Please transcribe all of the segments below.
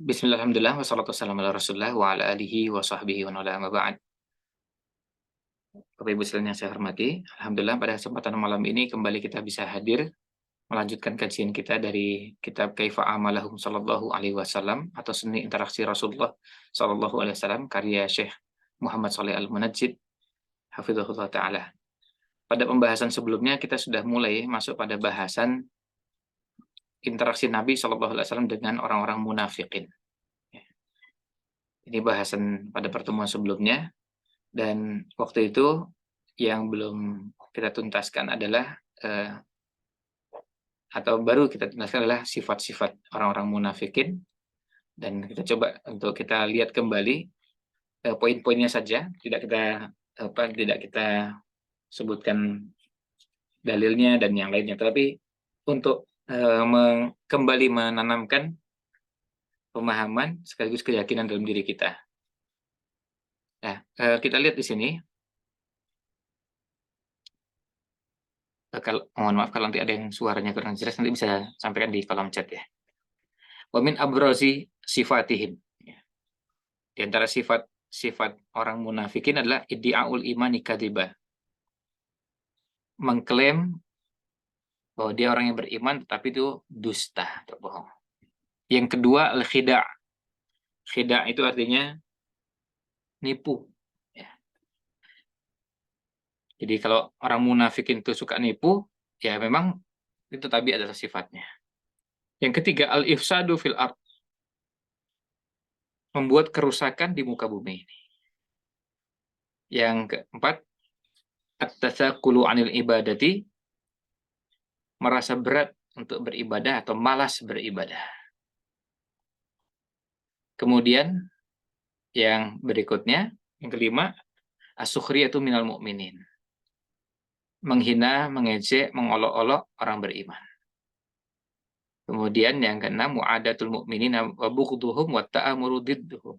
Bismillah, alhamdulillah, wassalatu wassalamu ala rasulillah wa ala alihi wa sahbihi wa wala amma ba'd. Bapak Ibu sekalian yang saya hormati, alhamdulillah pada kesempatan malam ini kembali kita bisa hadir melanjutkan kajian kita dari kitab Kaifa Amalahum Sallallahu Alaihi Wasallam atau Seni Interaksi Rasulullah Sallallahu Alaihi Wasallam karya Syekh Muhammad Shalih Al-Munajjid hafizahullah taala. Pada pembahasan sebelumnya kita sudah mulai masuk pada bahasan interaksi Nabi Sallallahu Alaihi Wasallam dengan orang-orang munafikin. Ini bahasan pada pertemuan sebelumnya. Dan waktu itu yang belum kita tuntaskan adalah atau baru kita tuntaskan adalah sifat-sifat orang-orang munafikin, dan kita coba untuk kita lihat kembali poin-poinnya saja, tidak kita sebutkan dalilnya dan yang lainnya, tapi untuk kembali menanamkan pemahaman sekaligus keyakinan dalam diri kita. Nah, kita lihat di sini. Mohon maaf kalau nanti ada yang suaranya kurang jelas, nanti bisa sampaikan di kolom chat ya. Wa min abrazi sifatihim. Di antara sifat orang munafikin adalah iddi'aul imani kadziba. Mengklaim bahwa dia orang yang beriman tetapi itu dusta atau bohong. Yang kedua al-khida'. Khida' itu artinya nipu. Ya. Jadi kalau orang munafikin itu suka nipu, ya memang itu tabiat adalah sifatnya. Yang ketiga al-ifsadu fil ard. Membuat kerusakan di muka bumi ini. Yang keempat, at-tatsaqulu 'anil ibadati, merasa berat untuk beribadah atau malas beribadah. Kemudian yang berikutnya, yang kelima, as-sukhriyatu minal mu'minin. Menghina, mengejek, mengolok-olok orang beriman. Kemudian yang keenam, mu'adatul mu'minina wa bughduhum wa ta'amuru didduhum.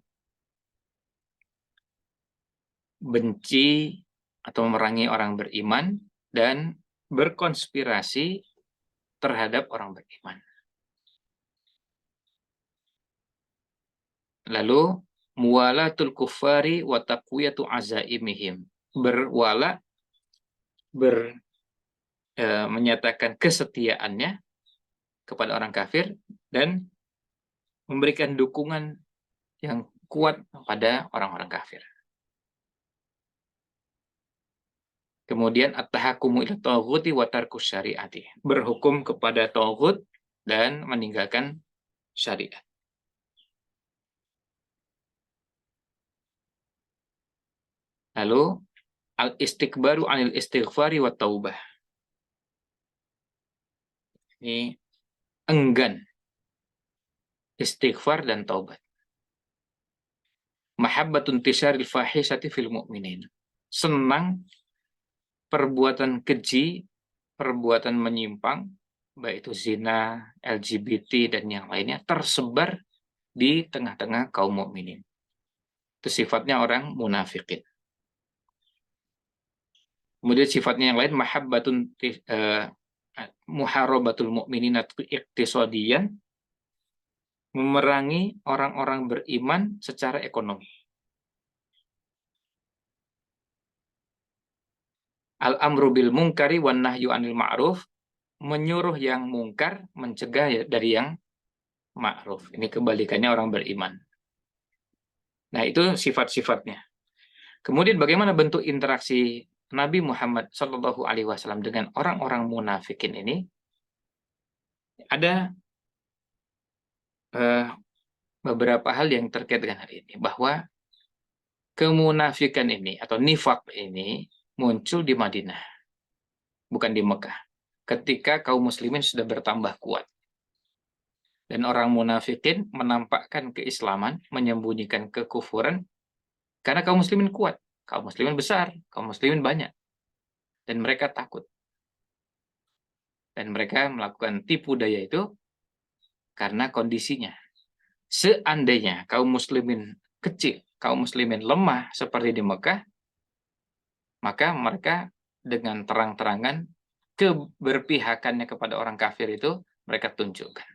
Benci atau memerangi orang beriman dan berkonspirasi terhadap orang beriman. Lalu muwalatul kuffari wa taqwiyatu azaimihim. Berwala, menyatakan kesetiaannya kepada orang kafir dan memberikan dukungan yang kuat pada orang-orang kafir. Kemudian at-tahakkumu ila taghuti wa tarkus syariati. Berhukum kepada taghut dan meninggalkan syariat. Lalu al-istikbaru 'anil istighfari wa taubah. Ini enggan istighfar dan taubat. Mahabbatun tisaril fahisati fil mu'minin. Senang perbuatan keji, perbuatan menyimpang, baik itu zina, LGBT dan yang lainnya, tersebar di tengah-tengah kaum mukminin. Itu sifatnya orang munafikin. Kemudian sifatnya yang lain, mahabbatun muharabatul mu'minina iqtisadiyan, memerangi orang-orang beriman secara ekonomi. Al-amru bil munkari wan nahyu anil ma'ruf, menyuruh yang mungkar, mencegah dari yang ma'ruf. Ini kebalikannya orang beriman. Nah, itu sifat-sifatnya. Kemudian bagaimana bentuk interaksi Nabi Muhammad Shallallahu Alaihi Wasallam dengan orang-orang munafikin ini? Ada beberapa hal yang terkait dengan hal ini, bahwa kemunafikan ini atau nifak ini muncul di Madinah, bukan di Mekah, ketika kaum muslimin sudah bertambah kuat. Dan orang munafikin menampakkan keislaman, menyembunyikan kekufuran, karena kaum muslimin kuat, kaum muslimin besar, kaum muslimin banyak, dan mereka takut. Dan mereka melakukan tipu daya itu karena kondisinya. Seandainya kaum muslimin kecil, kaum muslimin lemah seperti di Mekah, maka mereka dengan terang-terangan keberpihakannya kepada orang kafir itu mereka tunjukkan.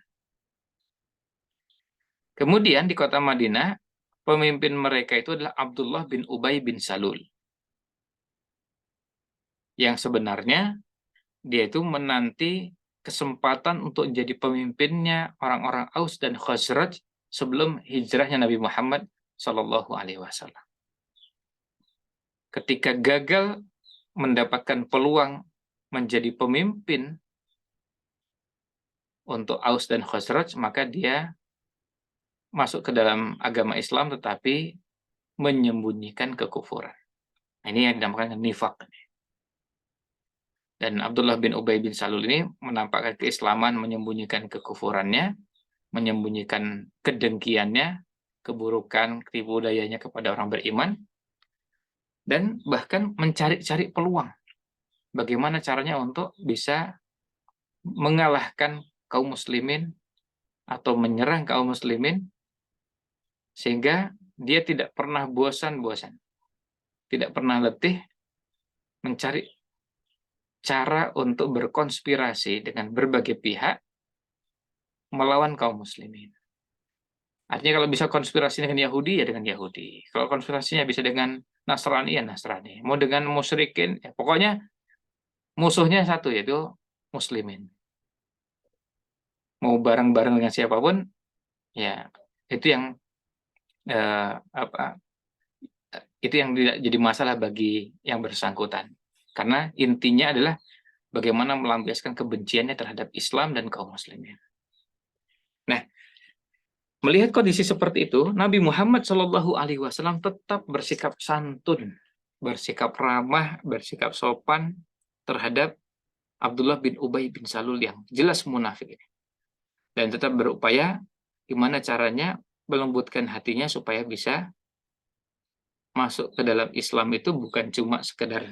Kemudian di kota Madinah, pemimpin mereka itu adalah Abdullah bin Ubay bin Salul. Yang sebenarnya dia itu menanti kesempatan untuk jadi pemimpinnya orang-orang Aus dan Khazraj sebelum hijrahnya Nabi Muhammad Shallallahu Alaihi Wasallam. Ketika gagal mendapatkan peluang menjadi pemimpin untuk Aus dan Khazraj, maka dia masuk ke dalam agama Islam tetapi menyembunyikan kekufuran. Nah, ini yang dinamakan nifak. Dan Abdullah bin Ubay bin Salul ini menampakkan keislaman, menyembunyikan kekufurannya, menyembunyikan kedengkiannya, keburukan, tipu dayanya kepada orang beriman, dan bahkan mencari-cari peluang. Bagaimana caranya untuk bisa mengalahkan kaum muslimin atau menyerang kaum muslimin, sehingga dia tidak pernah bosan-bosan, tidak pernah letih mencari cara untuk berkonspirasi dengan berbagai pihak melawan kaum muslimin. Artinya kalau bisa konspirasi dengan Yahudi, ya dengan Yahudi. Kalau konspirasinya bisa dengan Nasrani, ya Nasrani. Mau dengan musyrikin, ya pokoknya musuhnya satu, yaitu muslimin. Mau bareng-bareng dengan siapapun, ya itu yang eh, apa? Itu yang tidak jadi masalah bagi yang bersangkutan. Karena intinya adalah bagaimana melampiaskan kebenciannya terhadap Islam dan kaum muslimin. Nah, melihat kondisi seperti itu, Nabi Muhammad Shallallahu Alaihi Wasallam tetap bersikap santun, bersikap ramah, bersikap sopan terhadap Abdullah bin Ubay bin Salul yang jelas munafik ini, dan tetap berupaya gimana caranya melembutkan hatinya supaya bisa masuk ke dalam Islam itu bukan cuma sekedar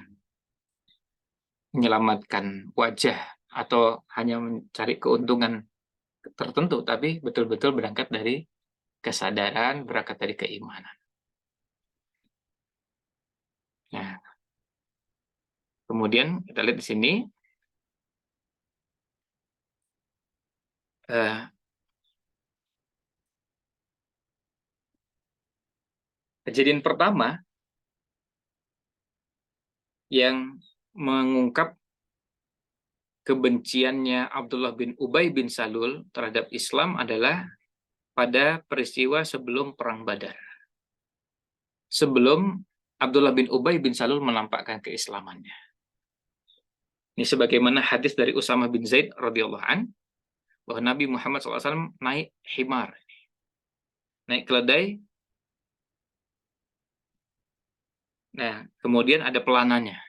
menyelamatkan wajah atau hanya mencari keuntungan tertentu, tapi betul-betul berangkat dari kesadaran, berangkat dari keimanan. Nah, kemudian kita lihat di sini kejadian pertama yang mengungkap kebenciannya Abdullah bin Ubay bin Salul terhadap Islam adalah pada peristiwa sebelum Perang Badar. Sebelum Abdullah bin Ubay bin Salul menampakkan keislamannya. Ini sebagaimana hadis dari Usamah bin Zaid radhiyallahu an, bahwa Nabi Muhammad SAW naik himar, naik keledai. Nah, kemudian ada pelananya.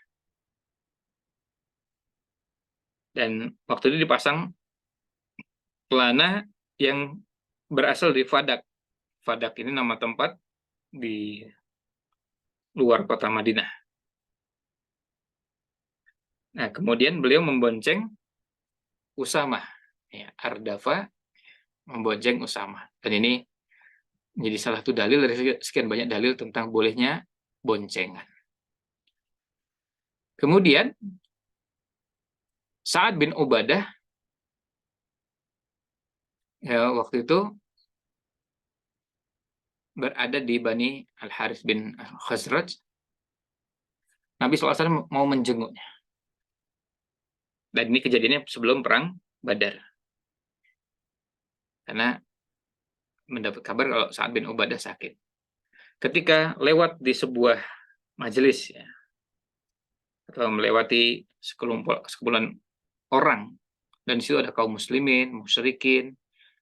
Dan waktu itu dipasang pelana yang berasal dari Fadak. Fadak ini nama tempat di luar kota Madinah. Nah, kemudian beliau membonceng Usamah. Ya, Ardafa membonceng Usamah. Dan ini menjadi salah satu dalil dari sekian banyak dalil tentang bolehnya boncengan. Kemudian Sa'ad bin Ubadah, ya, waktu itu berada di Bani Al-Harith bin Khazraj. Nabi SAW mau menjenguknya. Dan ini kejadiannya sebelum perang Badar. Karena mendapat kabar kalau Sa'ad bin Ubadah sakit. Ketika lewat di sebuah majelis, ya, atau melewati sekumpulan orang, dan di situ ada kaum muslimin, musyrikin,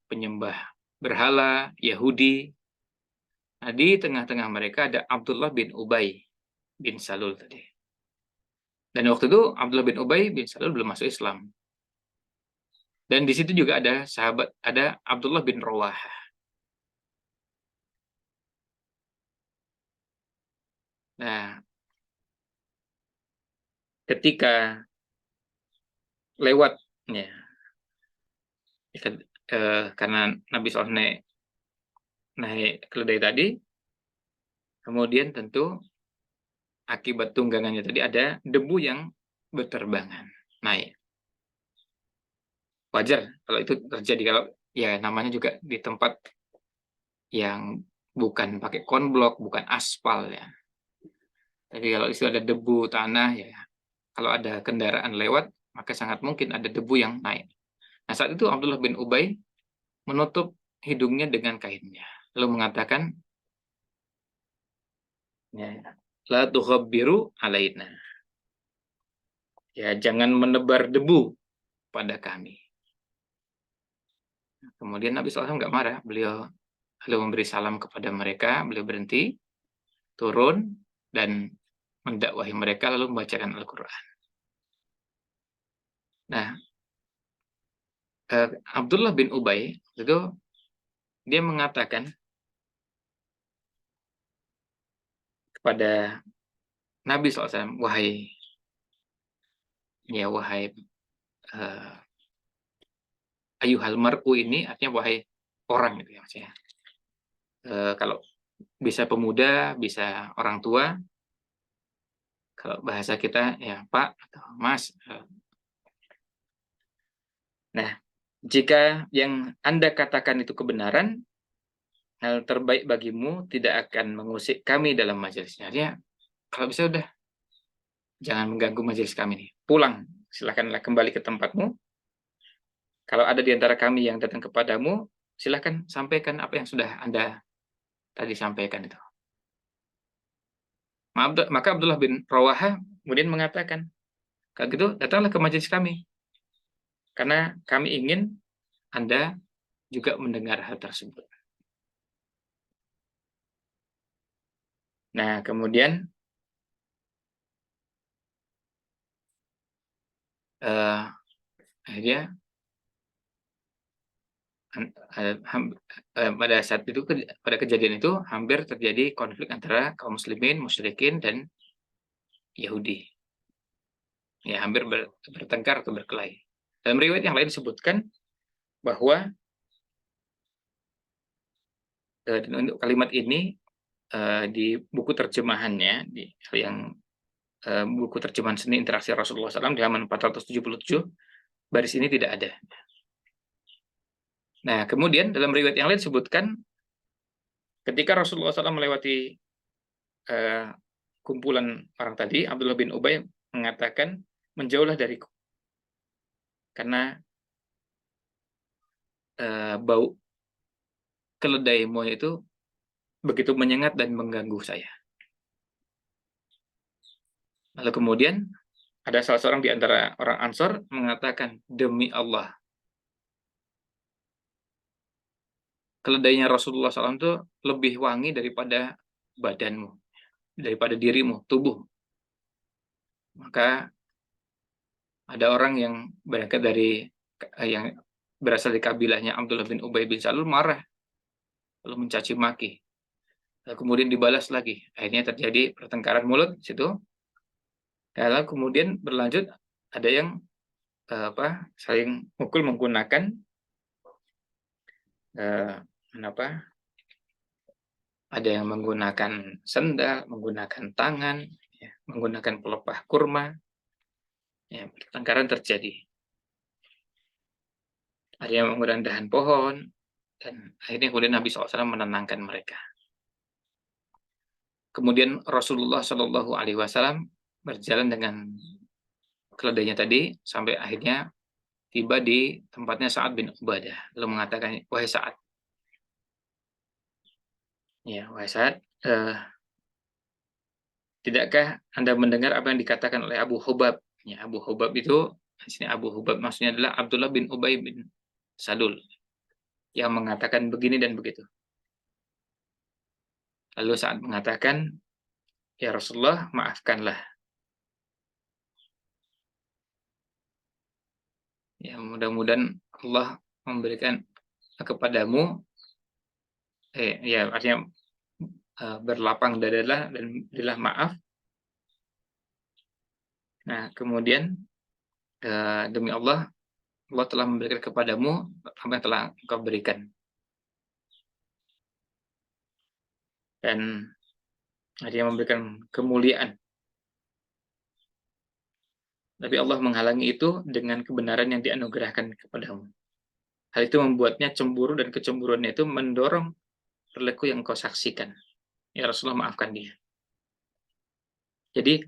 penyembah berhala, Yahudi. Nah, di tengah-tengah mereka ada Abdullah bin Ubay bin Salul tadi. Dan waktu itu Abdullah bin Ubay bin Salul belum masuk Islam. Dan di situ juga ada sahabat, ada Abdullah bin Rawahah. Nah, ketika lewat, ya, karena Nabi SAW naik keledai tadi, kemudian tentu akibat tunggangannya tadi ada debu yang berterbangan naik. Wajar kalau itu terjadi, kalau ya namanya juga di tempat yang bukan pakai konblok, bukan aspal ya. Tapi kalau itu ada debu, tanah ya, kalau ada kendaraan lewat, maka sangat mungkin ada debu yang naik. Nah, saat itu Abdullah bin Ubay menutup hidungnya dengan kainnya, lalu mengatakan, ya, la tughabbiru alaina. Ya, jangan menebar debu pada kami. Kemudian Nabi SAW nggak marah, beliau lalu memberi salam kepada mereka, beliau berhenti, turun, dan mendakwahi mereka lalu membacakan Al-Quran. Nah, Abdullah bin Ubay itu dia mengatakan kepada Nabi SAW, wahai uh, ayuhal mar'u, ini artinya wahai orang gitu ya maksudnya. Kalau bisa pemuda, bisa orang tua, kalau bahasa kita ya Pak atau Mas. Nah, jika yang Anda katakan itu kebenaran, hal terbaik bagimu tidak akan mengusik kami dalam majelisnya. Artinya, kalau bisa udah jangan mengganggu majelis kami nih. Pulang, silakanlah kembali ke tempatmu. Kalau ada di antara kami yang datang kepadamu, silakan sampaikan apa yang sudah Anda tadi sampaikan itu. Maka Abdullah bin Rawaha kemudian mengatakan, kalau gitu datanglah ke majelis kami, karena kami ingin Anda juga mendengar hal tersebut. Nah, kemudian akhirnya pada saat itu, pada kejadian itu hampir terjadi konflik antara kaum muslimin, musyrikin, dan Yahudi. Ya, hampir bertengkar atau berkelahi. Dalam riwayat yang lain disebutkan bahwa untuk kalimat ini di buku terjemahannya, di yang buku terjemahan seni interaksi Rasulullah SAW di halaman 477, baris ini tidak ada. Nah, kemudian dalam riwayat yang lain disebutkan ketika Rasulullah SAW melewati kumpulan orang tadi, Abdullah bin Ubay mengatakan, menjauhlah dariku, karena bau keledaimu itu begitu menyengat dan mengganggu saya. Lalu kemudian ada salah seorang di antara orang Ansor mengatakan, demi Allah, keledainya Rasulullah SAW itu lebih wangi daripada badanmu, daripada dirimu, tubuh. Maka ada orang yang berasal dari kabilahnya Abdullah bin Ubay bin Salul marah, lalu mencaci maki. Lalu kemudian dibalas lagi. Akhirnya terjadi pertengkaran mulut di situ. Lalu kemudian berlanjut ada yang saling mukul menggunakan ada yang menggunakan sendal, menggunakan tangan, ya, menggunakan pelepah kurma. Ya, pertengkaran terjadi. Ada yang menggunakan dahan pohon, dan akhirnya kemudian Nabi SAW menenangkan mereka. Kemudian Rasulullah SAW berjalan dengan keledainya tadi sampai akhirnya tiba di tempatnya Sa'ad bin Ubadah, lalu mengatakan, wahai Sa'ad, tidakkah Anda mendengar apa yang dikatakan oleh Abu Hubab? Ya, Abu Hubab itu, di sini Abu Hubab maksudnya adalah Abdullah bin Ubay bin Salul, yang mengatakan begini dan begitu. Lalu Sa'ad mengatakan, ya Rasulullah, maafkanlah. Ya, mudah-mudahan Allah memberikan kepadamu, artinya berlapang dadalah dan berilah maaf. Nah, kemudian demi Allah, Allah telah memberikan kepadamu apa yang telah Engkau berikan. Dan dia memberikan kemuliaan. Tapi Allah menghalangi itu dengan kebenaran yang dianugerahkan kepadamu. Hal itu membuatnya cemburu, dan kecemburuannya itu mendorong perilaku yang engkau saksikan. Ya Rasulullah, maafkan dia. Jadi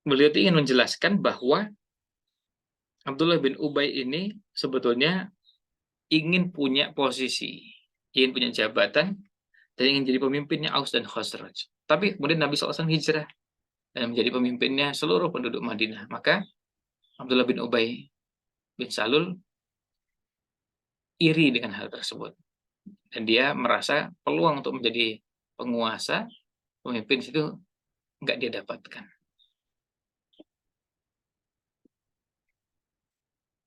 beliau ingin menjelaskan bahwa Abdullah bin Ubay ini sebetulnya ingin punya posisi, ingin punya jabatan, dan ingin jadi pemimpinnya Aus dan Khazraj. Tapi kemudian Nabi SAW hijrah dan menjadi pemimpinnya seluruh penduduk Madinah. Maka Abdullah bin Ubay bin Salul iri dengan hal tersebut. Dan dia merasa peluang untuk menjadi penguasa, pemimpin itu nggak dia dapatkan.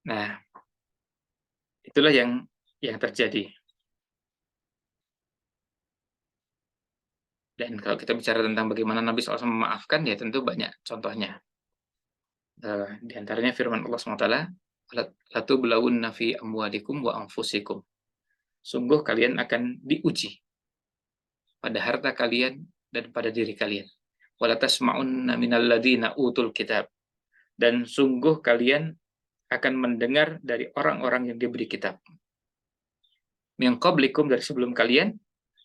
Nah, itulah yang terjadi. Dan kalau kita bicara tentang bagaimana Nabi SAW memaafkan, ya tentu banyak contohnya. Di antaranya firman Allah SWT, "Latublaunna fi amwalikum wa anfusikum." Sungguh kalian akan diuji pada harta kalian dan pada diri kalian. Wala tasma'unna minal ladzina utul kitab. Dan sungguh kalian akan mendengar dari orang-orang yang diberi kitab. Min qablikum, dari sebelum kalian,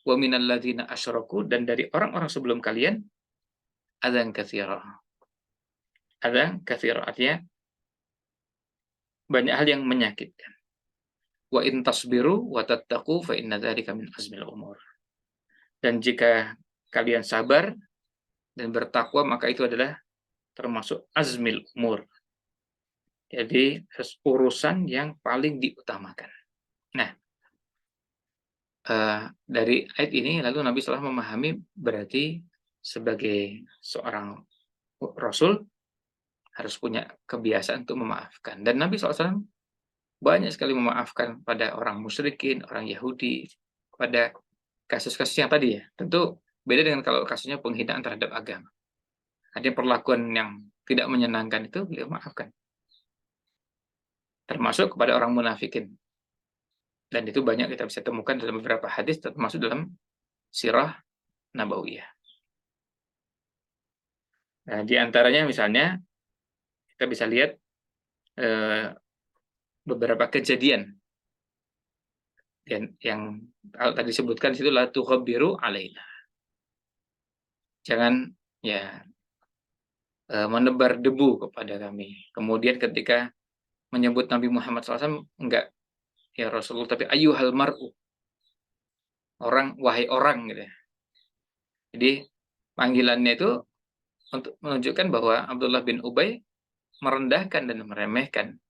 wa minal ladzina asyraku, dan dari orang-orang sebelum kalian, adzan katsira. Adzan katsira artinya banyak hal yang menyakitkan. Wa in tasbiru wa tattaqu fa inna dzalika min azmil umur. Dan jika kalian sabar dan bertakwa, maka itu adalah termasuk azmil umur. Jadi urusan yang paling diutamakan. Nah, dari ayat ini lalu Nabi SAW memahami berarti sebagai seorang Rasul harus punya kebiasaan untuk memaafkan. Dan Nabi SAW banyak sekali memaafkan pada orang musyrikin, orang Yahudi, pada kasus-kasus yang tadi ya. Tentu beda dengan kalau kasusnya penghinaan terhadap agama. Ada perlakuan yang tidak menyenangkan, itu beliau maafkan. Termasuk kepada orang munafikin. Dan itu banyak kita bisa temukan dalam beberapa hadis, termasuk dalam sirah Nabawiyah. Nah, di antaranya misalnya kita bisa lihat beberapa kejadian yang tadi disebutkan di situ, la tukhabbiru alaina. Jangan ya menebar debu kepada kami. Kemudian ketika menyebut Nabi Muhammad SAW, enggak ya Rasulullah, tapi ayyuhal mar'u, orang, wahai orang gitu ya. Jadi panggilannya itu untuk menunjukkan bahwa Abdullah bin Ubay merendahkan dan meremehkan.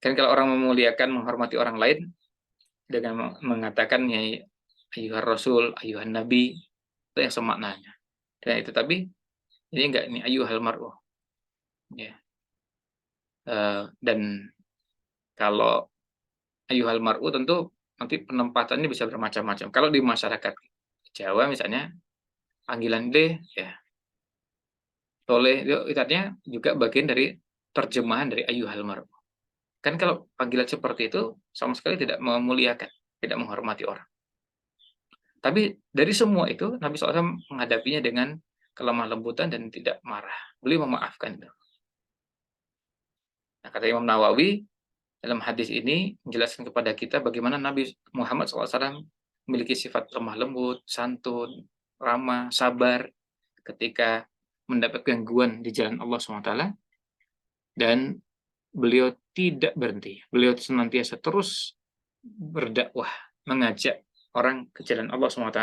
Kan kalau orang memuliakan, menghormati orang lain dengan mengatakan ya ayyuhar rasul, ayyuhan nabi, itu yang semaknanya. Dan itu tapi ini enggak, ini ayyuhal mar'u. Ya. Dan kalau ayyuhal mar'u tentu nanti penempatannya bisa bermacam-macam. Kalau di masyarakat Jawa misalnya panggilan deh ya toleh, itu artinya juga bagian dari terjemahan dari ayyuhal mar'u. Kan kalau panggilan seperti itu sama sekali tidak memuliakan, tidak menghormati orang. Tapi dari semua itu Nabi SAW menghadapinya dengan kelemah lembutan dan tidak marah. Beliau memaafkan itu. Nah, kata Imam Nawawi dalam hadis ini menjelaskan kepada kita bagaimana Nabi Muhammad SAW memiliki sifat lemah lembut, santun, ramah, sabar ketika mendapat gangguan di jalan Allah SWT, dan beliau tidak berhenti. Beliau senantiasa terus berdakwah, mengajak orang ke jalan Allah SWT,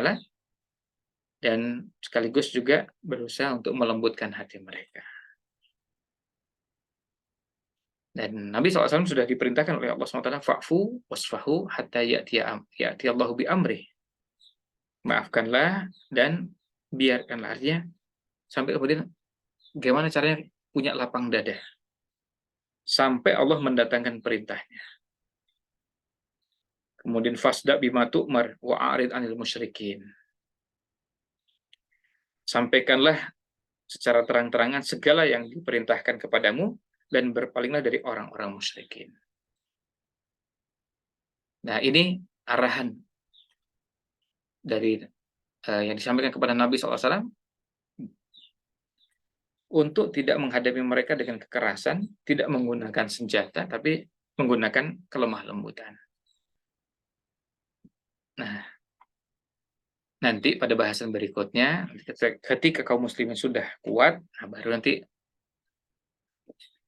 dan sekaligus juga berusaha untuk melembutkan hati mereka. Dan Nabi SAW sudah diperintahkan oleh Allah SWT, fa'fu wasfahu hatta ya'ti Allahu bi amri. Maafkanlah dan biarkanlah, artinya sampai kemudian bagaimana caranya punya lapang dada sampai Allah mendatangkan perintahnya. Kemudian fasda bima tu'mar wa a'rid 'anil musyrikin. Sampaikanlah secara terang-terangan segala yang diperintahkan kepadamu dan berpalinglah dari orang-orang musyrikin. Nah, ini arahan dari yang disampaikan kepada Nabi SAW untuk tidak menghadapi mereka dengan kekerasan, tidak menggunakan senjata, tapi menggunakan kelemah lembutan. Nah, nanti pada bahasan berikutnya, ketika kaum muslimin sudah kuat, nah baru nanti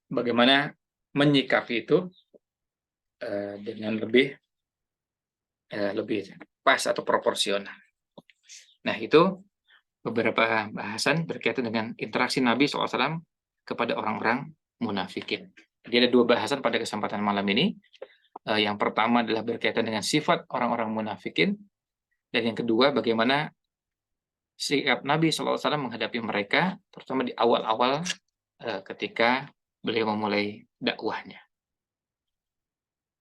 bagaimana menyikapi itu dengan lebih pas atau proporsional. Nah, itu beberapa bahasan berkaitan dengan interaksi Nabi SAW kepada orang-orang munafikin. Jadi ada dua bahasan pada kesempatan malam ini. Yang pertama adalah berkaitan dengan sifat orang-orang munafikin, dan yang kedua bagaimana sikap Nabi SAW menghadapi mereka, terutama di awal-awal ketika beliau memulai dakwahnya.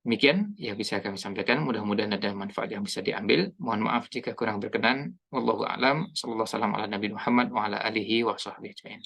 Demikian yang bisa kami sampaikan, mudah-mudahan ada manfaat yang bisa diambil. Mohon maaf jika kurang berkenan. Wallahu a'lam. Sallallahu alaihi wasallam ala Nabi Muhammad wa ala alihi wa sahbihi ajma'in.